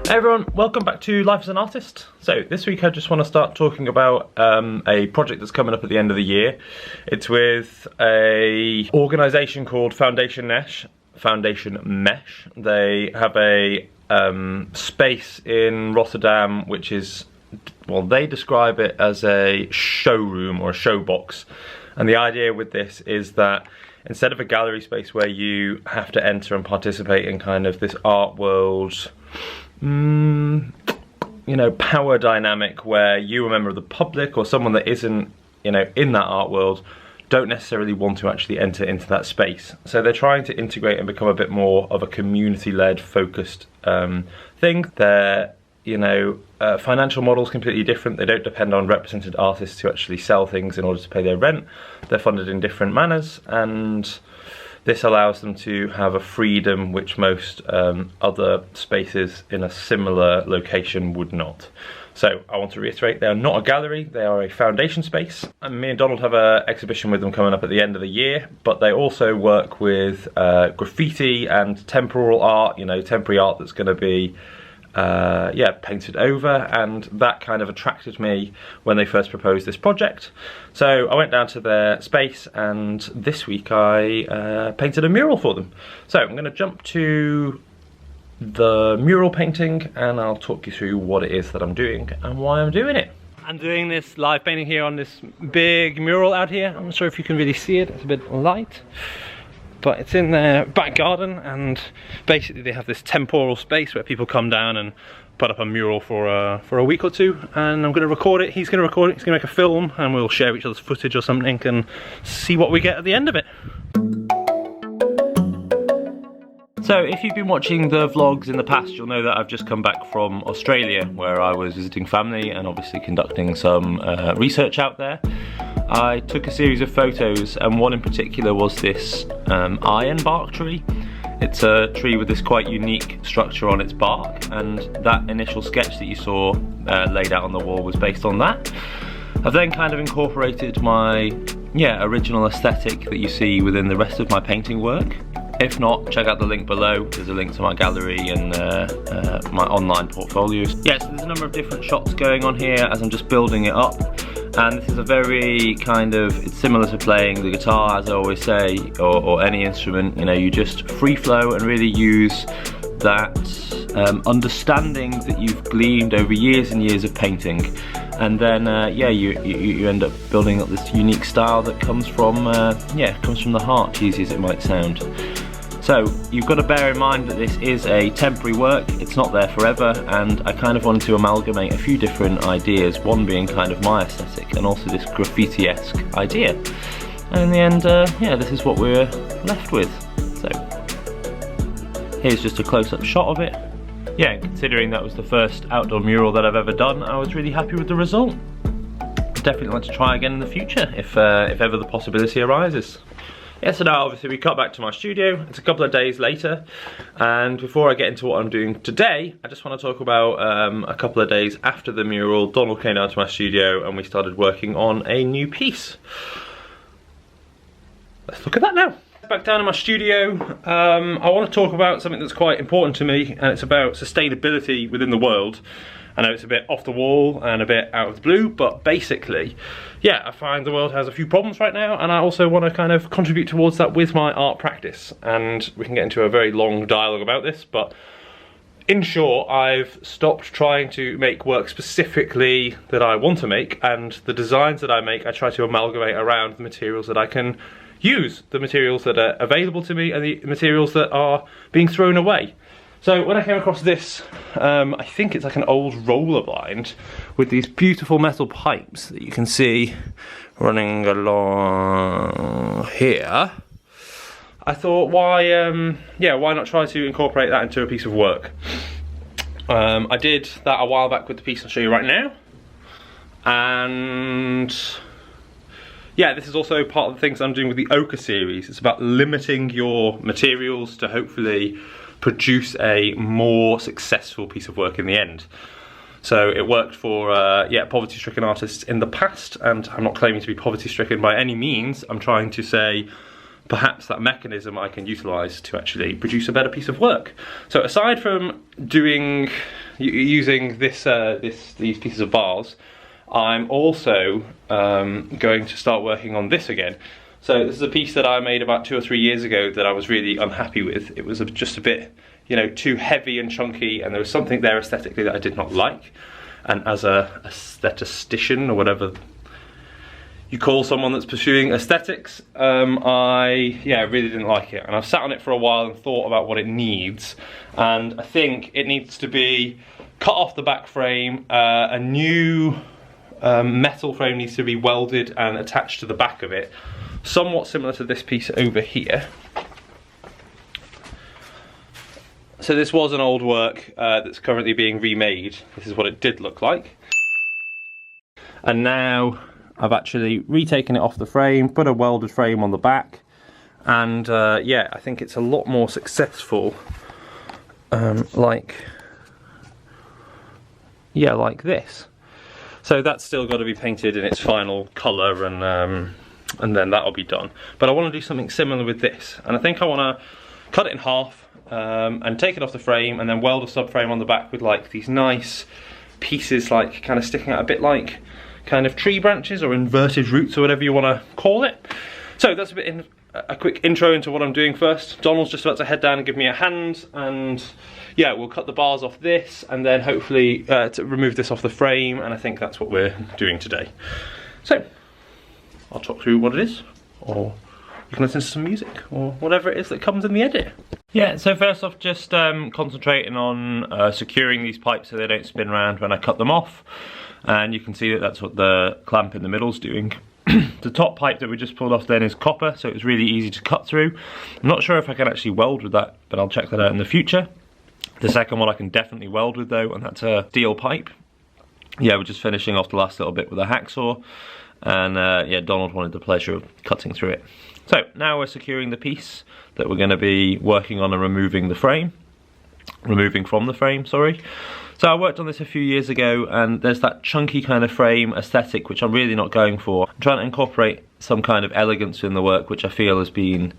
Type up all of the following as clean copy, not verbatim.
Hey everyone, welcome back to Life as an Artist. So this week I just want to start talking about a project that's coming up at the end of the year. It's with a organisation called Foundation Mesh. They have a space in Rotterdam which is, well, they describe it as a showroom or a show box. And the idea with this is that instead of a gallery space where you have to enter and participate in kind of this art world, you know, power dynamic where you, a member of the public or someone that isn't, you know, in that art world, don't necessarily want to actually enter into that space. So they're trying to integrate and become a bit more of a community-led, focused thing. Their, you know, financial model is completely different. They don't depend on represented artists to actually sell things in order to pay their rent. They're funded in different manners, and this allows them to have a freedom which most other spaces in a similar location would not. So I want to reiterate, they are not a gallery, they are a foundation space. And me and Donald have an exhibition with them coming up at the end of the year, but they also work with graffiti and temporal art, you know, temporary art that's going to be painted over, and that kind of attracted me when they first proposed this project. So I went down to their space, and this week I painted a mural for them. So I'm going to jump to the mural painting and I'll talk you through what it is that I'm doing and why I'm doing it. I'm doing this live painting here on this big mural out here. I'm not sure if you can really see it, it's a bit light. But it's in their back garden, and basically they have this temporal space where people come down and put up a mural for a week or two, and I'm going to record it, he's going to record it, he's going to make a film, and we'll share each other's footage or something and see what we get at the end of it. So if you've been watching the vlogs in the past, you'll know that I've just come back from Australia, where I was visiting family and obviously conducting some research out there. I took a series of photos, and one in particular was this ironbark tree. It's a tree with this quite unique structure on its bark, and that initial sketch that you saw laid out on the wall was based on that. I've then kind of incorporated my original aesthetic that you see within the rest of my painting work. If not, check out the link below. There's a link to my gallery and my online portfolios. Yeah, so there's a number of different shots going on here as I'm just building it up. And this is a very kind of, it's similar to playing the guitar, as I always say, or any instrument. You know, you just free flow and really use that understanding that you've gleaned over years and years of painting. And then, you end up building up this unique style that comes from the heart, cheesy as it might sound. So you've got to bear in mind that this is a temporary work, it's not there forever, and I kind of wanted to amalgamate a few different ideas, one being kind of my aesthetic and also this graffiti-esque idea. And in the end, this is what we're left with. So here's just a close-up shot of it. Yeah, considering that was the first outdoor mural that I've ever done, I was really happy with the result. Definitely want to try again in the future if ever the possibility arises. Yeah, so now obviously we cut back to my studio. It's a couple of days later, and before I get into what I'm doing today, I just want to talk about a couple of days after the mural. Donald came down to my studio and we started working on a new piece. Let's look at that now. Back down in my studio, I want to talk about something that's quite important to me, and it's about sustainability within the world. I know it's a bit off the wall and a bit out of the blue, but basically, yeah, I find the world has a few problems right now, and I also want to kind of contribute towards that with my art practice. And we can get into a very long dialogue about this, but in short, I've stopped trying to make work specifically that I want to make, and the designs that I make, I try to amalgamate around the materials that I can use, the materials that are available to me and the materials that are being thrown away. So when I came across this, I think it's like an old roller blind with these beautiful metal pipes that you can see running along here. I thought, why not try to incorporate that into a piece of work? I did that a while back with the piece I'll show you right now, and yeah, this is also part of the things I'm doing with the ochre series. It's about limiting your materials to hopefully produce a more successful piece of work in the end. So it worked for poverty-stricken artists in the past, and I'm not claiming to be poverty-stricken by any means. I'm trying to say perhaps that mechanism I can utilise to actually produce a better piece of work. So aside from doing using these pieces of bars, I'm also going to start working on this again. So this is a piece that I made about 2 or 3 years ago that I was really unhappy with. It was just a bit, you know, too heavy and chunky, and there was something there aesthetically that I did not like. And as a aesthetician, or whatever you call someone that's pursuing aesthetics, I really didn't like it. And I've sat on it for a while and thought about what it needs. And I think it needs to be cut off the back frame, a new metal frame needs to be welded and attached to the back of it, somewhat similar to this piece over here. So this was an old work that's currently being remade. This is what it did look like. And now I've actually retaken it off the frame, put a welded frame on the back, and yeah, I think it's a lot more successful, like this. So that's still got to be painted in its final colour, and then that'll be done. But I want to do something similar with this, and I think I want to cut it in half and take it off the frame, and then weld a subframe on the back with like these nice pieces, like kind of sticking out a bit like kind of tree branches or inverted roots or whatever you want to call it. So that's a quick intro into what I'm doing first. Donald's just about to head down and give me a hand, and yeah, we'll cut the bars off this and then hopefully to remove this off the frame, and I think that's what we're doing today. So I'll talk through what it is, or you can listen to some music, or whatever it is that comes in the edit. Yeah, so first off, just concentrating on securing these pipes so they don't spin around when I cut them off. And you can see that that's what the clamp in the middle is doing. The top pipe that we just pulled off then is copper, so it's really easy to cut through. I'm not sure if I can actually weld with that, but I'll check that out in the future. The second one I can definitely weld with though, and that's a steel pipe. Yeah, we're just finishing off the last little bit with a hacksaw, and yeah, Donald wanted the pleasure of cutting through it. So now we're securing the piece that we're going to be working on and removing from the frame, sorry. So I worked on this a few years ago, and there's that chunky kind of frame aesthetic which I'm really not going for. I'm trying to incorporate some kind of elegance in the work which I feel has been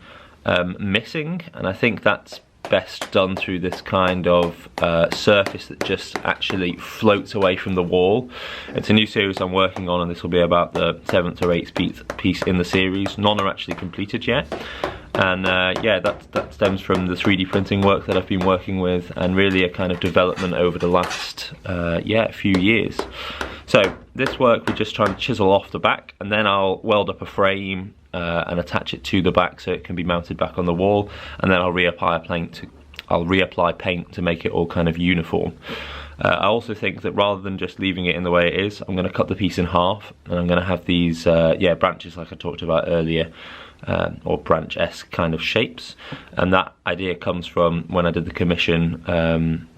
missing, and I think that's best done through this kind of surface that just actually floats away from the wall. It's a new series I'm working on, and this will be about the 7th or 8th piece in the series. None are actually completed yet. And yeah, that stems from the 3D printing work that I've been working with, and really a kind of development over the last few years. So this work we're just trying to chisel off the back, and then I'll weld up a frame and attach it to the back so it can be mounted back on the wall, and then I'll reapply paint to make it all kind of uniform. I also think that rather than just leaving it in the way it is, I'm going to cut the piece in half, and I'm going to have these branches like I talked about earlier, or branch-esque kind of shapes. And that idea comes from when I did the commission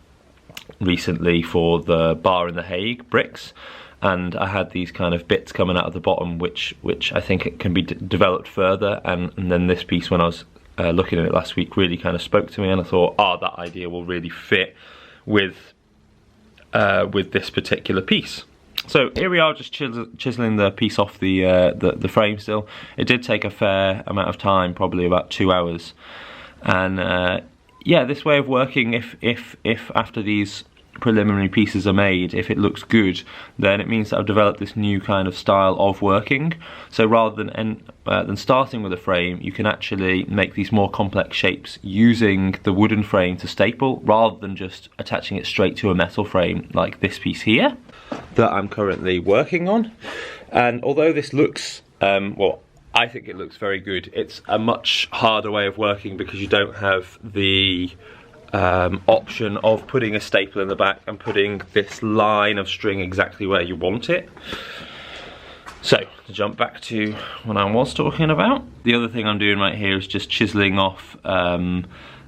recently for the bar in The Hague bricks, and I had these kind of bits coming out of the bottom which I think it can be developed further, and then this piece, when I was looking at it last week, really kind of spoke to me, and I thought, that idea will really fit with this particular piece. So here we are, just chiseling the piece off the frame still. It did take a fair amount of time, probably about 2 hours. And yeah, this way of working, if after these preliminary pieces are made, if it looks good, then it means that I've developed this new kind of style of working. So rather than starting with a frame, you can actually make these more complex shapes using the wooden frame to staple, rather than just attaching it straight to a metal frame like this piece here that I'm currently working on. And although this looks, well, I think it looks very good, it's a much harder way of working because you don't have the option of putting a staple in the back and putting this line of string exactly where you want it. So, to jump back to what I was talking about, the other thing I'm doing right here is just chiseling off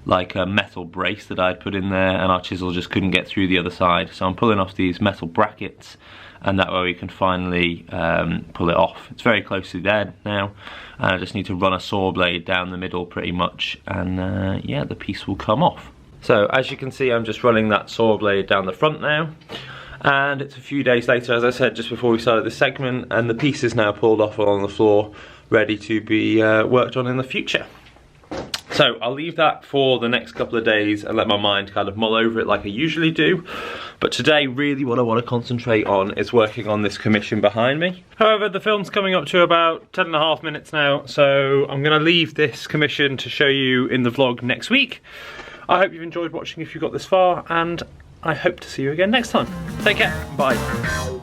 like a metal brace that I'd put in there, and our chisel just couldn't get through the other side. So I'm pulling off these metal brackets, and that way we can finally pull it off. It's very closely there now, and I just need to run a saw blade down the middle pretty much, and yeah, the piece will come off. So as you can see, I'm just running that saw blade down the front now, and it's a few days later, as I said just before we started this segment, and the piece is now pulled off on the floor, ready to be worked on in the future. So I'll leave that for the next couple of days and let my mind kind of mull over it like I usually do. But today, really what I want to concentrate on is working on this commission behind me. However, the film's coming up to about 10.5 minutes now, so I'm going to leave this commission to show you in the vlog next week. I hope you've enjoyed watching if you got this far, and I hope to see you again next time. Take care, bye.